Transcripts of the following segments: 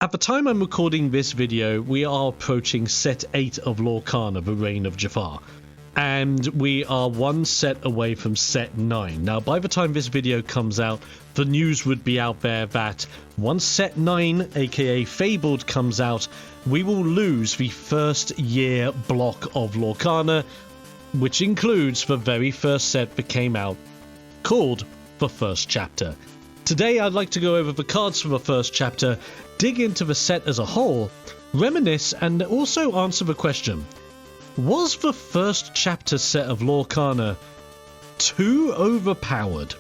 At the time I'm recording this video, we are approaching set 8 of Lorcana, the Reign of Jafar. And we are one set away from set 9. Now, by the time this video comes out, the news would be out there that once set 9, aka Fabled, comes out, we will lose the first year block of Lorcana, which includes the very first set that came out, called the First Chapter. Today I'd like to go over the cards for the first chapter, dig into the set as a whole, reminisce, and also answer the question: was the first chapter set of Lorcana too overpowered?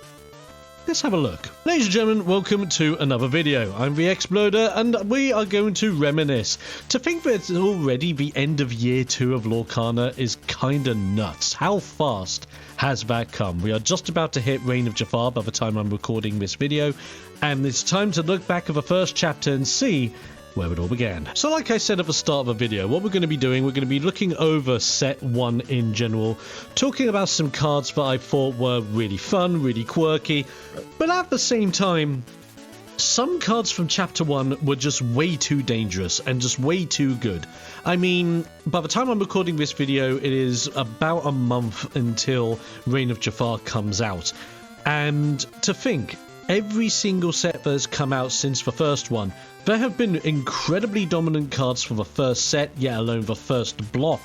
Let's have a look. Ladies and gentlemen, welcome to another video. I'm TheXploder, and we are going to reminisce. To think that it's already the end of year 2 of Lorcana is kinda nuts. How fast has that come? We are just about to hit Reign of Jafar by the time I'm recording this video, and it's time to look back at the first chapter and see where it all began. So like I said at the start of the video, what we're going to be doing, we're going to be looking over set 1 in general, talking about some cards that I thought were really fun, really quirky, but at the same time, some cards from chapter 1 were just way too dangerous and just way too good. I mean, by the time I'm recording this video, it is about a month until Reign of Jafar comes out, and to think, every single set that has come out since the first one, there have been incredibly dominant cards for the first set, yet alone the first block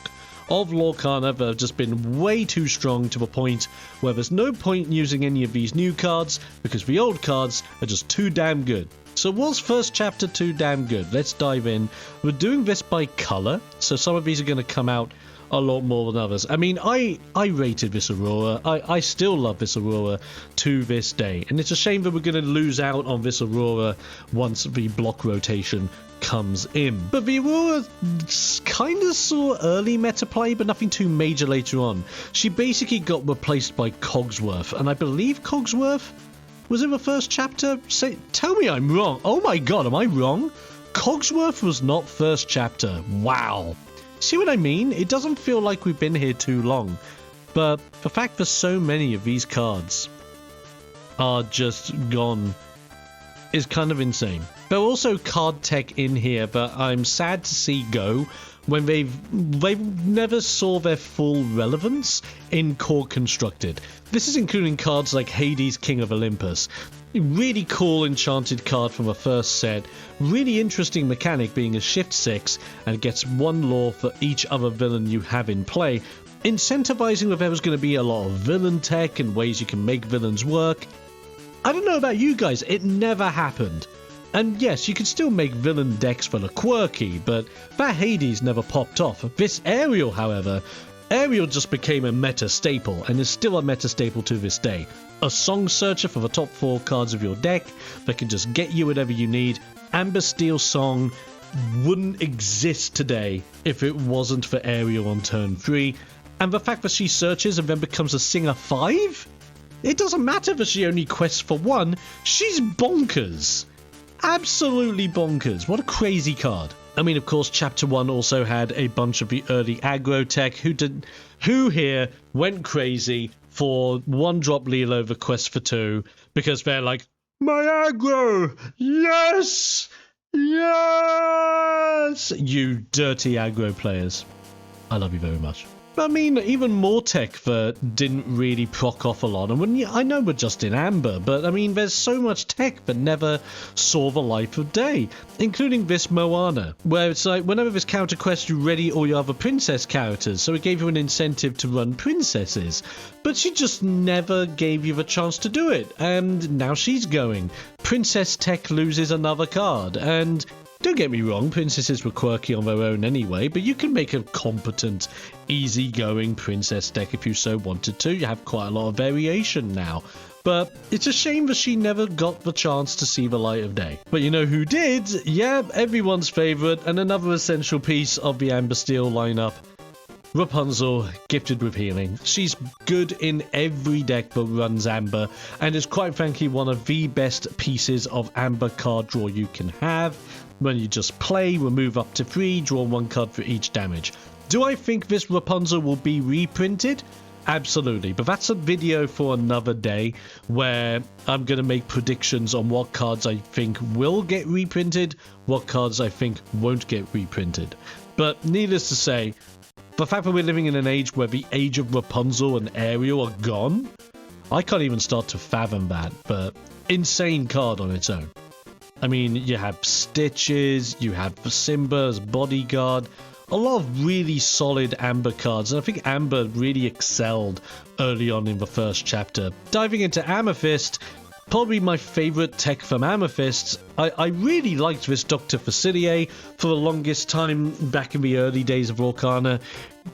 of Lorcana that have just been way too strong to the point where there's no point in using any of these new cards because the old cards are just too damn good. So was first chapter too damn good? Let's dive in. We're doing this by color, so some of these are going to come out a lot more than others. I mean, I rated this Aurora. I still love this Aurora to this day. And it's a shame that we're going to lose out on this Aurora once the block rotation comes in. But the Aurora kind of saw early meta play, but nothing too major later on. She basically got replaced by Cogsworth. And I believe Cogsworth was in the first chapter. Tell me I'm wrong. Oh my god, am I wrong? Cogsworth was not first chapter. Wow. See what I mean? It doesn't feel like we've been here too long, but the fact that so many of these cards are just gone is kind of insane. There are also card tech in here that I'm sad to see go when they never saw their full relevance in core constructed. This is including cards like Hades, King of Olympus. Really cool enchanted card from the first set. Really interesting mechanic being a shift 6 and gets 1 lore for each other villain you have in play, incentivizing that there was going to be a lot of villain tech and ways you can make villains work. I don't know about you guys, it never happened. And yes, you can still make villain decks that are quirky, but that Hades never popped off. This Ariel, however, Ariel just became a meta staple, and is still a meta staple to this day. A song searcher for the top 4 cards of your deck that can just get you whatever you need. Amber Steel Song wouldn't exist today if it wasn't for Ariel on turn 3. And the fact that she searches and then becomes a Singer 5? It doesn't matter that she only quests for 1, she's bonkers. Absolutely bonkers. What a crazy card. I mean, of course, Chapter 1 also had a bunch of the early aggro tech who here went crazy for 1-drop Lilo over quest for 2 because they're like, my aggro! Yes! Yes! You dirty aggro players. I love you very much. I mean, even more tech that didn't really proc off a lot. And I know we're just in Amber, but I mean, there's so much tech that never saw the light of day, including this Moana, where it's like, whenever this counter quest, you ready all your other princess characters, so it gave you an incentive to run princesses. But she just never gave you the chance to do it, and now she's going. Princess tech loses another card, and don't get me wrong, princesses were quirky on their own anyway, but you can make a competent, easygoing princess deck if you so wanted to. You have quite a lot of variation now. But it's a shame that she never got the chance to see the light of day. But you know who did? Yeah, everyone's favourite and another essential piece of the Amber Steel lineup. Rapunzel, gifted with healing. She's good in every deck that runs Amber, and is quite frankly one of the best pieces of Amber card draw you can have. When you just play, remove up to 3, draw 1 card for each damage. Do I think this Rapunzel will be reprinted? Absolutely, but that's a video for another day where I'm going to make predictions on what cards I think will get reprinted, what cards I think won't get reprinted. But needless to say, the fact that we're living in an age where the age of Rapunzel and Ariel are gone, I can't even start to fathom that, but insane card on its own. I mean, you have Stitches, you have Simba as bodyguard, a lot of really solid Amber cards, and I think Amber really excelled early on in the first chapter. Diving into Amethyst, probably my favorite tech from Amethyst. I really liked this Dr. Facilier for the longest time back in the early days of Lorcana,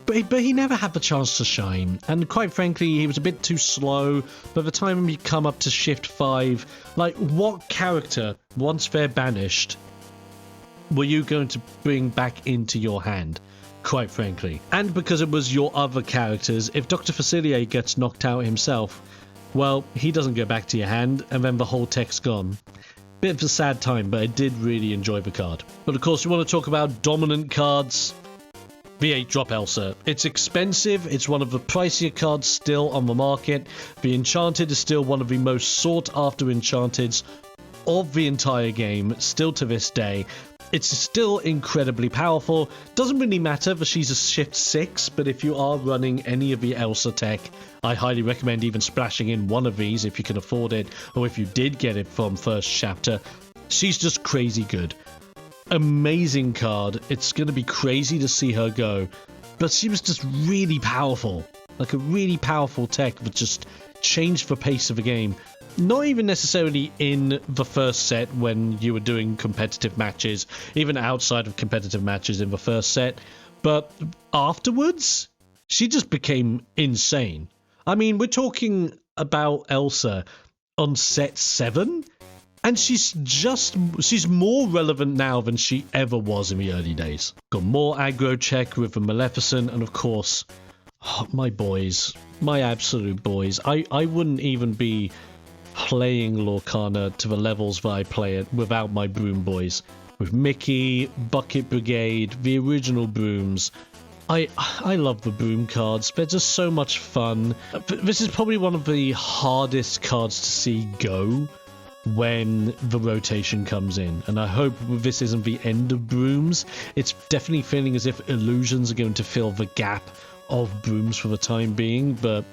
but he never had the chance to shine, and quite frankly, he was a bit too slow. By the time you come up to Shift 5, like, what character, once they're banished, were you going to bring back into your hand, quite frankly? And because it was your other characters, if Dr. Facilier gets knocked out himself, well, he doesn't go back to your hand, and then the whole tech's gone. Bit of a sad time, but I did really enjoy the card. But of course, we want to talk about dominant cards. The 8-drop Elsa. It's expensive, it's one of the pricier cards still on the market. The Enchanted is still one of the most sought after Enchanteds of the entire game, still to this day. It's still incredibly powerful. Doesn't really matter that she's a Shift 6, but if you are running any of the Elsa tech, I highly recommend even splashing in one of these if you can afford it, or if you did get it from first chapter. She's just crazy good. Amazing card. It's going to be crazy to see her go, but she was just really powerful. Like a really powerful tech that just changed the pace of the game. Not even necessarily in the first set when you were doing competitive matches, even outside of competitive matches in the first set, but afterwards, she just became insane. I mean, we're talking about Elsa on set 7, and she's more relevant now than she ever was in the early days. Got more aggro check with the Maleficent, and of course, my boys, my absolute boys. I wouldn't even be playing Lorcana to the levels that I play it without my broom boys. With Mickey, Bucket Brigade, the original brooms. I love the broom cards. They're just so much fun. This is probably one of the hardest cards to see go when the rotation comes in, and I hope this isn't the end of brooms. It's definitely feeling as if illusions are going to fill the gap of brooms for the time being, but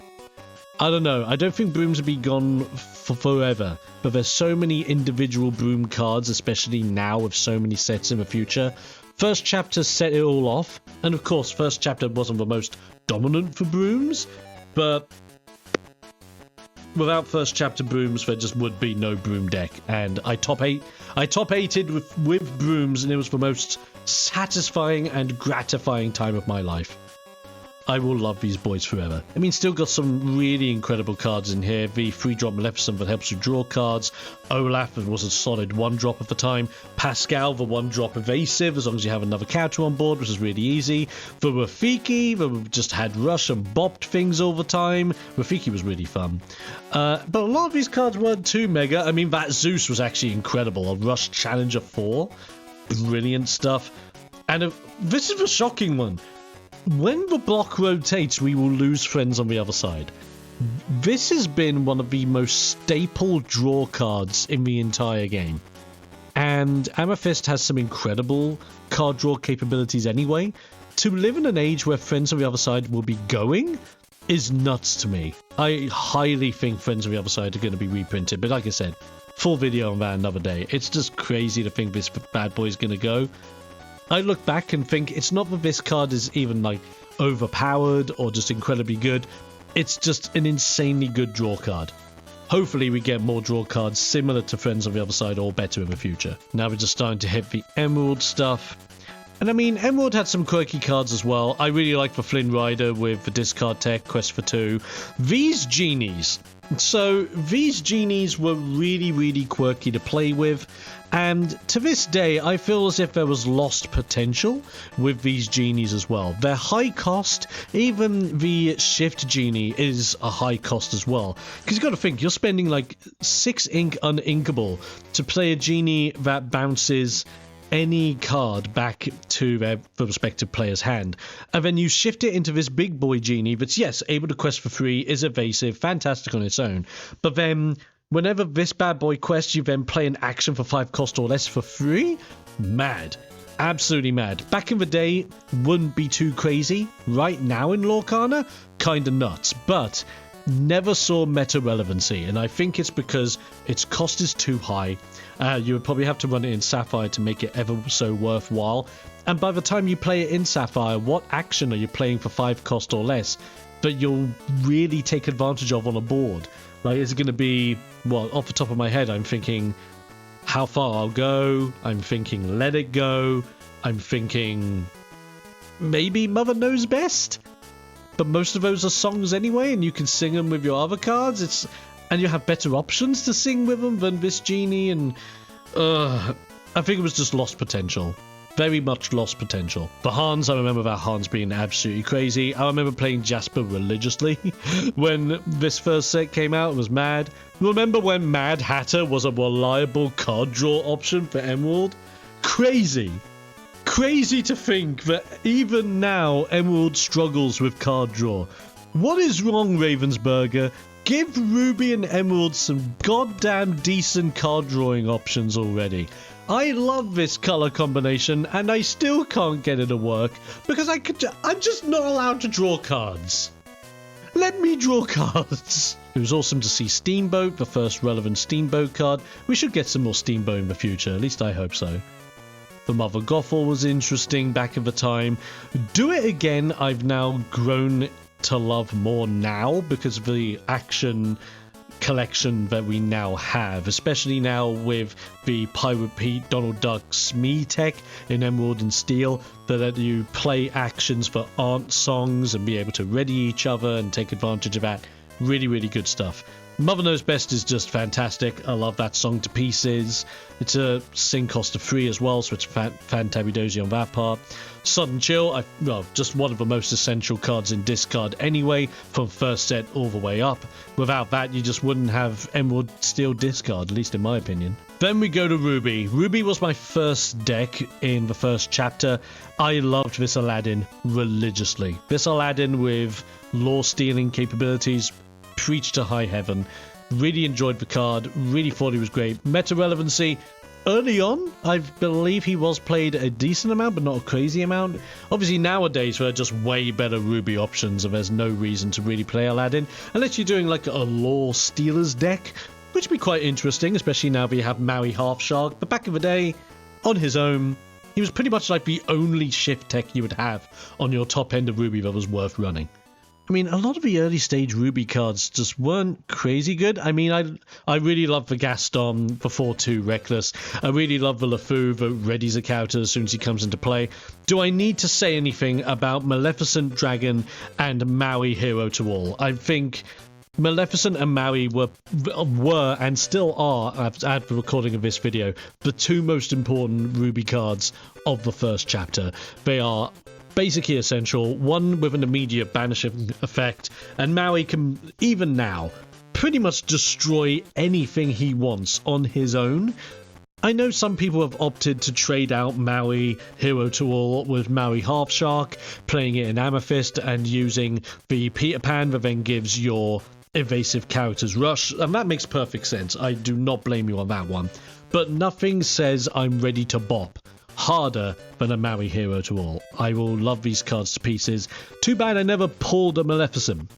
I don't know. I don't think brooms will be gone for forever, but there's so many individual broom cards, especially now with so many sets in the future. First chapter set it all off, and of course, first chapter wasn't the most dominant for brooms, but without first chapter brooms, there just would be no broom deck, and I top 8'd with brooms, and it was the most satisfying and gratifying time of my life. I will love these boys forever. I mean, still got some really incredible cards in here. The 3-drop Maleficent that helps you draw cards. Olaf, that was a solid 1-drop at the time. Pascal, the 1-drop evasive, as long as you have another character on board, which is really easy. The Rafiki, that just had rush and bopped things all the time. Rafiki was really fun. But a lot of these cards weren't too mega. I mean, that Zeus was actually incredible. A Rush Challenger 4. Brilliant stuff. And this is a shocking one. When the block rotates, we will lose friends on the other side. This has been one of the most staple draw cards in the entire game. And Amethyst has some incredible card draw capabilities anyway. To live in an age where friends on the other side will be going is nuts to me. I highly think friends on the other side are going to be reprinted, but like I said, full video on that another day. It's just crazy to think this bad boy is going to go. I look back and think it's not that this card is even like overpowered or just incredibly good. It's just an insanely good draw card. Hopefully we get more draw cards similar to Friends on the Other Side or better in the future. Now we're just starting to hit the Emerald stuff. And I mean, Emerald had some quirky cards as well. I really like the Flynn Rider with the discard tech, Quest for 2. These genies. So these genies were really, really quirky to play with. And to this day, I feel as if there was lost potential with these genies as well. They're high cost. Even the Shift Genie is a high cost as well. Because you've got to think, you're spending like 6 ink uninkable to play a genie that bounces any card back to the respective player's hand, and then you shift it into this big boy genie that's, yes, able to quest for free, is evasive, fantastic on its own, but then whenever this bad boy quests, you then play an action for 5 cost or less for free? Mad. Absolutely mad. Back in the day, wouldn't be too crazy. Right now in Lorcana, kinda nuts, but never saw meta relevancy, and I think it's because its cost is too high. You would probably have to run it in Sapphire to make it ever so worthwhile, and by the time you play it in Sapphire, what action are you playing for 5 cost or less that you'll really take advantage of on a board? Like, is it going to be, well, off the top of my head, I'm thinking How Far I'll Go, I'm thinking Let It Go, I'm thinking maybe Mother Knows Best? But most of those are songs anyway, and you can sing them with your other cards. And you have better options to sing with them than this genie, and I think it was just lost potential. Very much lost potential. The Hans, I remember that Hans being absolutely crazy. I remember playing Jasper religiously when this first set came out. It was mad. Remember when Mad Hatter was a reliable card draw option for Emerald? Crazy. Crazy to think that even now Emerald struggles with card draw. What is wrong, Ravensburger? Give Ruby and Emerald some goddamn decent card drawing options already. I love this color combination, and I still can't get it to work because I'm just not allowed to draw cards. Let me draw cards. It was awesome to see Steamboat, the first relevant Steamboat card. We should get some more Steamboat in the future, at least I hope so. The Mother Gothel was interesting back at the time. Do It Again, I've now grown to love more now because of the action collection that we now have, especially now with the Pirate Pete Donald Duck Smee tech in Emerald and Steel, that let you play actions for aunt songs and be able to ready each other and take advantage of that. Really, really good stuff. Mother Knows Best is just fantastic. I love that song to pieces. It's a sing cost of 3 as well, so it's fantabulous on that part. Sudden Chill, just one of the most essential cards in discard anyway, from first set all the way up. Without that, you just wouldn't have Emerald Steel discard, at least in my opinion. Then we go to Ruby. Ruby was my first deck in the first chapter. I loved this Aladdin religiously. This Aladdin with lore stealing capabilities, preached to high heaven. Really enjoyed the card, really thought he was great. Meta relevancy, early on, I believe he was played a decent amount, but not a crazy amount. Obviously nowadays there are just way better Ruby options, and there's no reason to really play Aladdin, unless you're doing like a lore stealers deck, which would be quite interesting, especially now that you have Maui Half Shark. But back in the day, on his own, he was pretty much like the only shift tech you would have on your top end of Ruby that was worth running. I mean, a lot of the early stage Ruby cards just weren't crazy good. I mean, I really love the Gaston, the 4-2 Reckless. I really love the LeFou that readies a counter as soon as he comes into play. Do I need to say anything about Maleficent Dragon and Maui Hero to All? I think Maleficent and Maui were and still are, at the recording of this video, the two most important Ruby cards of the first chapter. They are basically essential, one with an immediate banishing effect, and Maui can, even now, pretty much destroy anything he wants on his own. I know some people have opted to trade out Maui Hero to All with Maui Half Shark, playing it in Amethyst and using the Peter Pan that then gives your evasive characters rush, and that makes perfect sense. I do not blame you on that one. But nothing says I'm ready to bop harder than a Maui Hero to All. I will love these cards to pieces. Too bad I never pulled a Maleficent.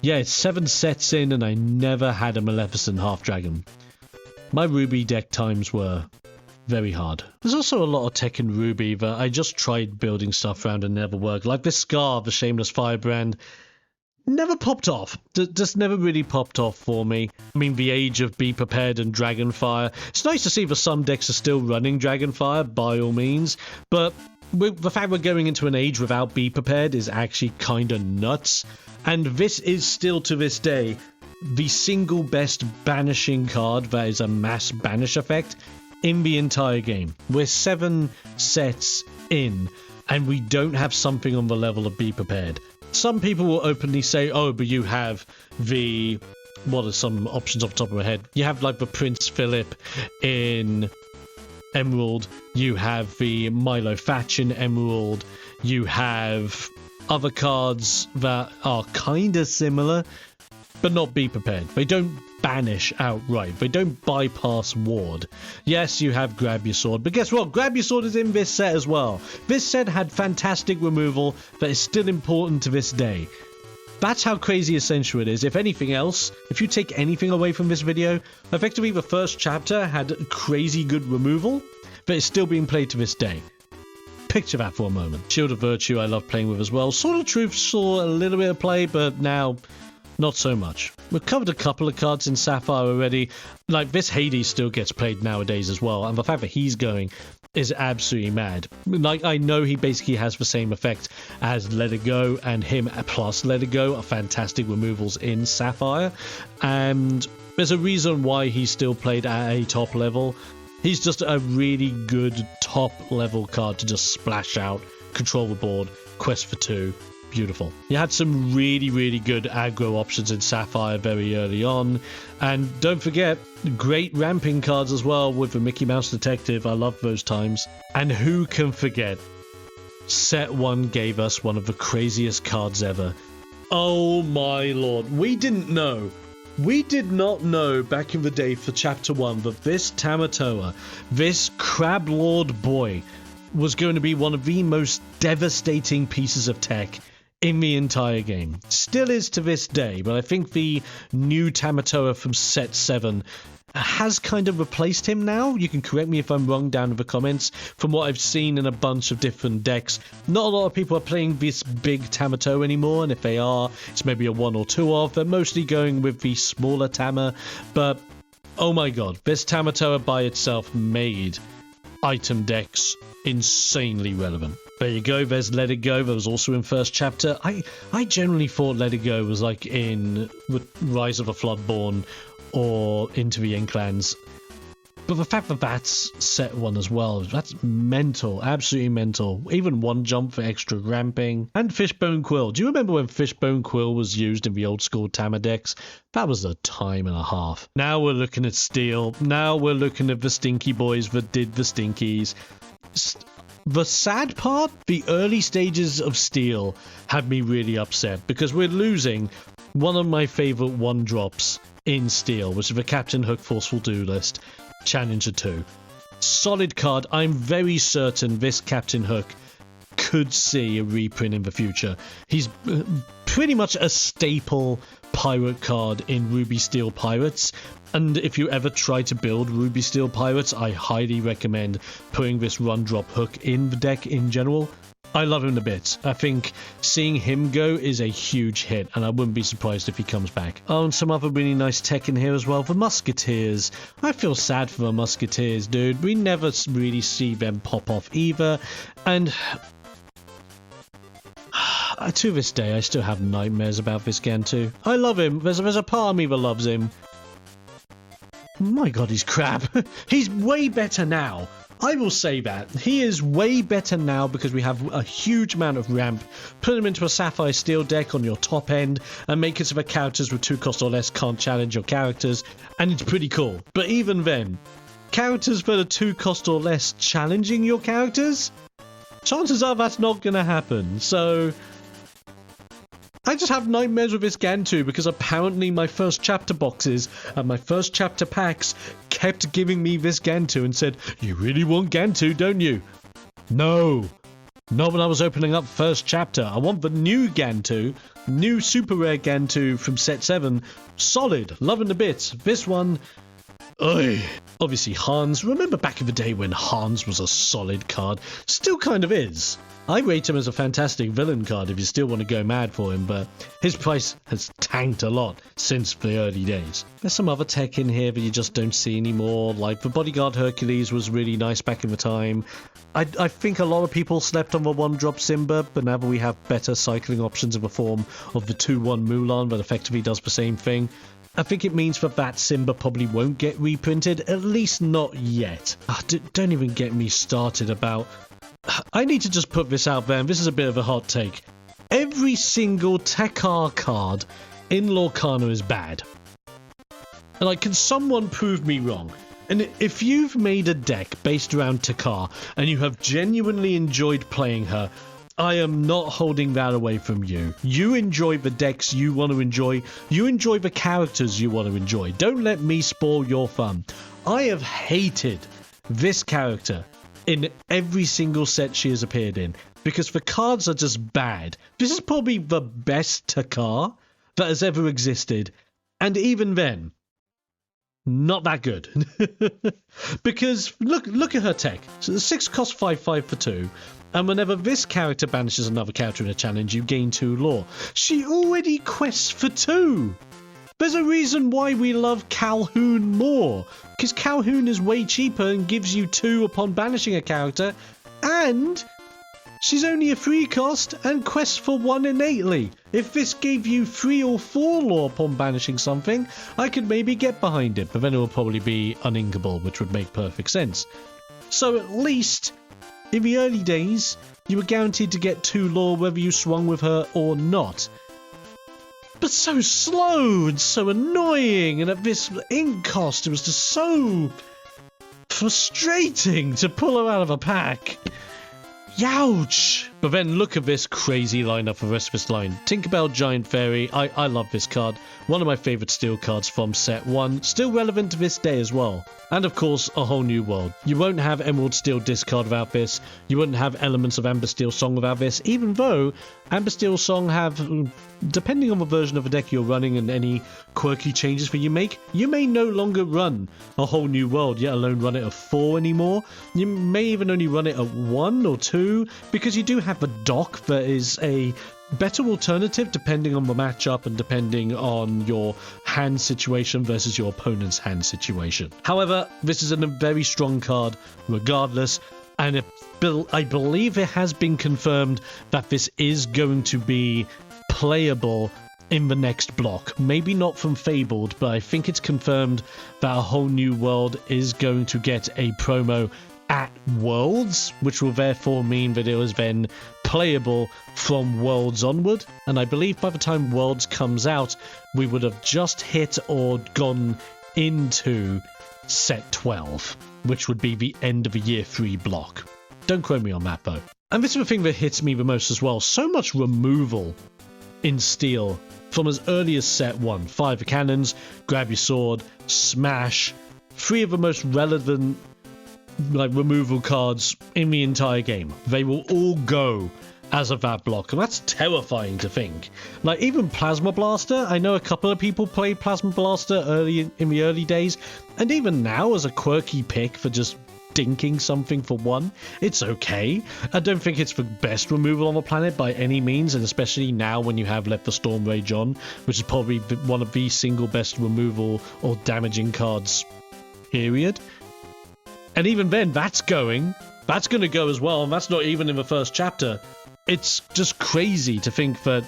Yeah, it's 7 sets in and I never had a Maleficent Half Dragon. My Ruby deck times were very hard. There's also a lot of tech in Ruby that I just tried building stuff around and never worked. Like this Scar, the Shameless Firebrand, never popped off. Just never really popped off for me. I mean, the age of Be Prepared and Dragonfire. It's nice to see that some decks are still running Dragonfire, by all means, but the fact we're going into an age without Be Prepared is actually kind of nuts. And this is still, to this day, the single best banishing card that is a mass banish effect in the entire game. We're 7 sets in, and we don't have something on the level of Be Prepared. Some people will openly say, oh, but you have the... What are some options off the top of my head? You have like the Prince Philip in Emerald, you have the Milo Faction Emerald, you have other cards that are kind of similar, but not be prepared. They don't banish outright. They don't bypass ward. Yes, you have Grab Your Sword, but guess what? Grab Your Sword is in this set as well. This set had fantastic removal that is still important to this day. That's how crazy essential it is. If anything else, if you take anything away from this video, effectively the first chapter had crazy good removal that is still being played to this day. Picture that for a moment. Shield of Virtue I love playing with as well. Sword of Truth saw a little bit of play, but now not so much. We've covered a couple of cards in Sapphire already. Like, this Hades still gets played nowadays as well, and the fact that he's going is absolutely mad. Like, I know he basically has the same effect as Let It Go, and him plus Let It Go are fantastic removals in Sapphire, and there's a reason why he's still played at a top level. He's just a really good top level card to just splash out, control the board, quest for 2. Beautiful. You had some really, really good aggro options in Sapphire very early on. And don't forget, great ramping cards as well with the Mickey Mouse Detective. I love those times. And who can forget? Set 1 gave us one of the craziest cards ever. Oh my lord. We didn't know. We did not know back in the day for Chapter 1 that this Tamatoa, this Crab Lord boy, was going to be one of the most devastating pieces of tech in the entire game. Still is to this day, but I think the new Tamatoa from set 7 has kind of replaced him now. You can correct me if I'm wrong down in the comments. From what I've seen in a bunch of different decks, not a lot of people are playing this big Tamatoa anymore, and if they are, it's maybe a 1 or 2 of. They're mostly going with the smaller Tama, but oh my god, this Tamatoa by itself made item decks insanely relevant. There you go, there's Let It Go. That was also in first chapter. I generally thought Let It Go was like in Rise of the Floodborn or Into the Inklands. But the fact that that's set 1 as well, that's mental, absolutely mental. Even 1 jump for extra ramping. And Fishbone Quill. Do you remember when Fishbone Quill was used in the old school Tama decks? That was a time and a half. Now we're looking at Steel. Now we're looking at the Stinky Boys that did the Stinkies. The sad part, the early stages of Steel had me really upset because we're losing one of my favorite 1-drops in Steel, which is the Captain Hook Forceful Duelist, Challenger 2. Solid card. I'm very certain this Captain Hook could see a reprint in the future. He's pretty much a staple pirate card in Ruby Steel Pirates, and if you ever try to build Ruby Steel Pirates, I highly recommend putting this run-drop hook in the deck in general. I love him to bits. I think seeing him go is a huge hit, and I wouldn't be surprised if he comes back. Oh, and some other really nice tech in here as well. The Musketeers. I feel sad for the Musketeers, dude. We never really see them pop off either, and to this day, I still have nightmares about this Gantu. I love him. There's a part of me that loves him. My god, he's crap. He's way better now. I will say that. He is way better now because we have a huge amount of ramp. Put him into a Sapphire Steel deck on your top end and make it so the characters with 2 cost or less can't challenge your characters, and it's pretty cool. But even then, characters that are 2 cost or less challenging your characters? Chances are that's not going to happen, so I just have nightmares with this Gantu because apparently my first chapter boxes and my first chapter packs kept giving me this Gantu and said, "You really want Gantu, don't you?" No. Not when I was opening up first chapter. I want the new Gantu, new super rare Gantu from set 7. Solid. Loving the bits. This one, ugh. Obviously Hans. Remember back in the day when Hans was a solid card? Still kind of is. I rate him as a fantastic villain card if you still want to go mad for him, but his price has tanked a lot since the early days. There's some other tech in here that you just don't see anymore, like the Bodyguard Hercules was really nice back in the time. I think a lot of people slept on the 1-drop Simba, but now that we have better cycling options in the form of the 2-1 Mulan that effectively does the same thing, I think it means that Simba probably won't get reprinted, at least not yet. Don't even get me started about... I need to just put this out there, and this is a bit of a hot take. Every single Tekar card in Lorcana is bad. And like, can someone prove me wrong? And if you've made a deck based around Takar and you have genuinely enjoyed playing her, I am not holding that away from you. You enjoy the decks you want to enjoy. You enjoy the characters you want to enjoy. Don't let me spoil your fun. I have hated this character in every single set she has appeared in because the cards are just bad. This is probably the best Takar that has ever existed. And even then, not that good. Because look at her tech. So the 6 costs 5/5 for 2. And whenever this character banishes another character in a challenge, you gain 2 lore. She already quests for 2. There's a reason why we love Calhoun more. Because Calhoun is way cheaper and gives you 2 upon banishing a character. And she's only a 3 cost and quests for 1 innately. If this gave you 3 or 4 lore upon banishing something, I could maybe get behind it. But then it would probably be uninkable, which would make perfect sense. So at least in the early days, you were guaranteed to get 2 lore whether you swung with her or not. But so slow and so annoying, and at this ink cost, it was just so frustrating to pull her out of a pack. Youch! But then look at this crazy lineup for the rest of this line. Tinkerbell Giant Fairy, I love this card. One of my favourite steel cards from set 1, still relevant to this day as well. And of course, a whole new world. You won't have Emerald Steel discard without this. You wouldn't have elements of Amber Steel Song without this, even though Amber Steel Song have, depending on the version of the deck you're running and any quirky changes that you make, you may no longer run a whole new world, yet alone run it at 4 anymore. You may even only run it at 1 or 2, because you do have the dock that is a better alternative depending on the matchup and depending on your hand situation versus your opponent's hand situation. However, this is a very strong card regardless, and I believe it has been confirmed that this is going to be playable in the next block. Maybe not from Fabled, but I think it's confirmed that a whole new world is going to get a promo at Worlds, which will therefore mean that it was then playable from Worlds onward. And I believe by the time Worlds comes out, we would have just hit or gone into set 12, which would be the end of a year 3 block. Don't quote me on that though. And this is the thing that hits me the most as well. So much removal in Steel from as early as set 1. 5 cannons, grab your sword, smash. 3 of the most relevant removal cards in the entire game. They will all go as of that block, and that's terrifying to think. Even Plasma Blaster, I know a couple of people played Plasma Blaster in the early days, and even now as a quirky pick for just dinking something for 1, it's okay. I don't think it's the best removal on the planet by any means, and especially now when you have Let the Storm Rage on, which is probably one of the single best removal or damaging cards, period. And even then, that's going to go as well, and that's not even in the first chapter. It's just crazy to think that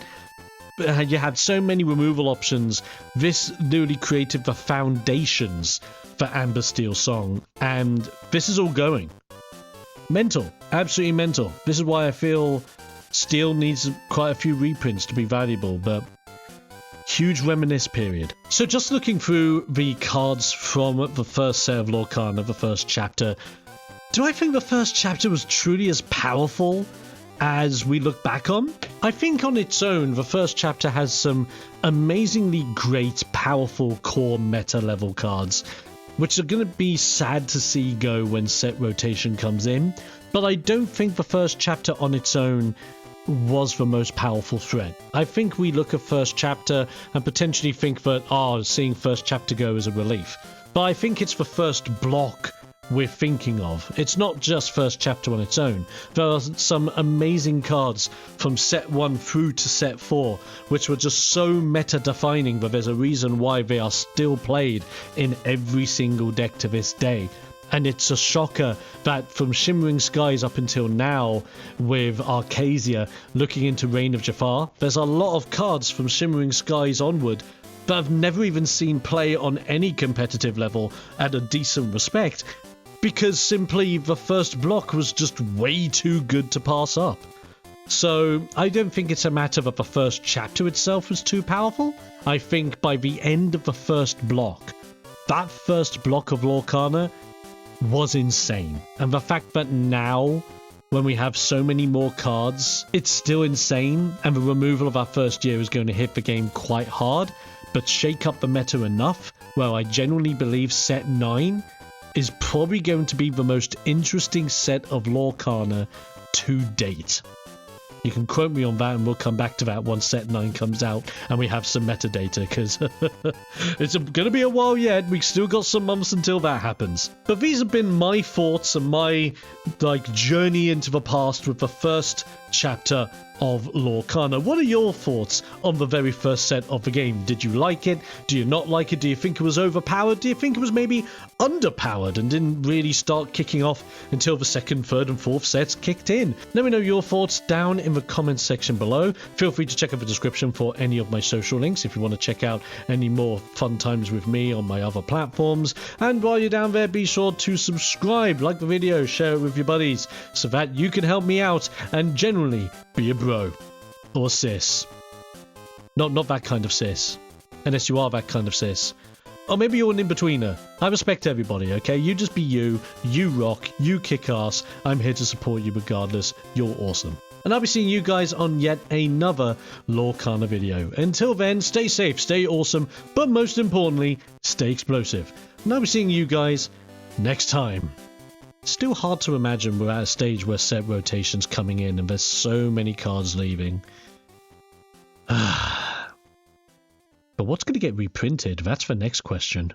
you had so many removal options. This newly created the foundations for Amber Steel Song, and this is all going. Mental. Absolutely mental. This is why I feel Steel needs quite a few reprints to be valuable, but huge reminisce period. So just looking through the cards from the first set of Lorcana, the first chapter, do I think the first chapter was truly as powerful as we look back on? I think on its own, the first chapter has some amazingly great, powerful core meta level cards, which are going to be sad to see go when set rotation comes in, but I don't think the first chapter on its own was the most powerful threat. I think we look at first chapter and potentially think that, seeing first chapter go is a relief. But I think it's the first block we're thinking of. It's not just first chapter on its own. There are some amazing cards from set 1 through to set 4, which were just so meta-defining that there's a reason why they are still played in every single deck to this day. And it's a shocker that from Shimmering Skies up until now, with Arcasia looking into Reign of Jafar, there's a lot of cards from Shimmering Skies onward that I've never even seen play on any competitive level at a decent respect, because simply the first block was just way too good to pass up. So I don't think it's a matter that the first chapter itself was too powerful. I think by the end of the first block, that first block of Lorcana was insane. And the fact that now, when we have so many more cards, it's still insane, and the removal of our first year is going to hit the game quite hard, but shake up the meta enough where I genuinely believe set 9 is probably going to be the most interesting set of Lorcana to date. You can quote me on that, and we'll come back to that once set 9 comes out and we have some metadata, because it's going to be a while yet. We've still got some months until that happens. But these have been my thoughts and my journey into the past with the first chapter of Lorcana. What are your thoughts on the very first set of the game? Did you like it? Do you not like it? Do you think it was overpowered? Do you think it was maybe underpowered and didn't really start kicking off until the second, third and fourth sets kicked in? Let me know your thoughts down in the comments section below. Feel free to check out the description for any of my social links if you want to check out any more fun times with me on my other platforms. And while you're down there, be sure to subscribe, like the video, share it with your buddies so that you can help me out and generally be a bro or sis. Not that kind of sis, unless you are that kind of sis. Or maybe you're an in-betweener. I respect everybody, okay? You just be you rock, you kick ass. I'm here to support you regardless. You're awesome. And I'll be seeing you guys on yet another Lorcana video. Until then, stay safe, stay awesome, but most importantly, stay explosive. And I'll be seeing you guys next time. It's still hard to imagine we're at a stage where set rotation's coming in and there's so many cards leaving. But what's going to get reprinted? That's the next question.